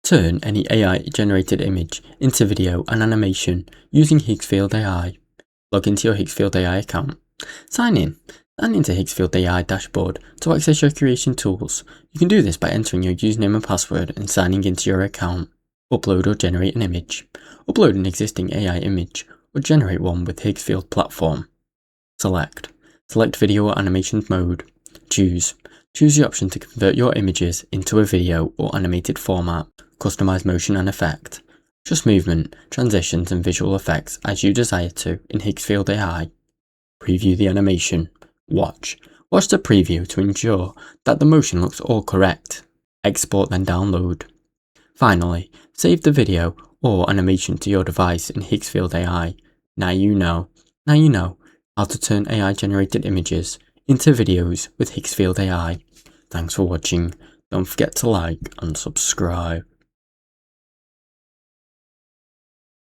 Turn any AI-generated image into video and animation using Higgsfield AI. Log into your Higgsfield AI account. Sign in into Higgsfield AI dashboard to access your creation tools. You can do this by entering your username and password and signing into your account. Upload or generate an image. Upload an existing AI image or generate one with Higgsfield platform. Select video or animation mode. Choose the option to convert your images into a video or animated format. Customize motion and effect. Adjust movement, transitions and visual effects as you desire to in Higgsfield AI. Preview the animation. Watch the preview to ensure that the motion looks all correct. Export then download. Finally, save the video or animation to your device in Higgsfield AI. Now you know how to turn AI generated images into videos with Higgsfield AI. Thanks for watching. Don't forget to like and subscribe.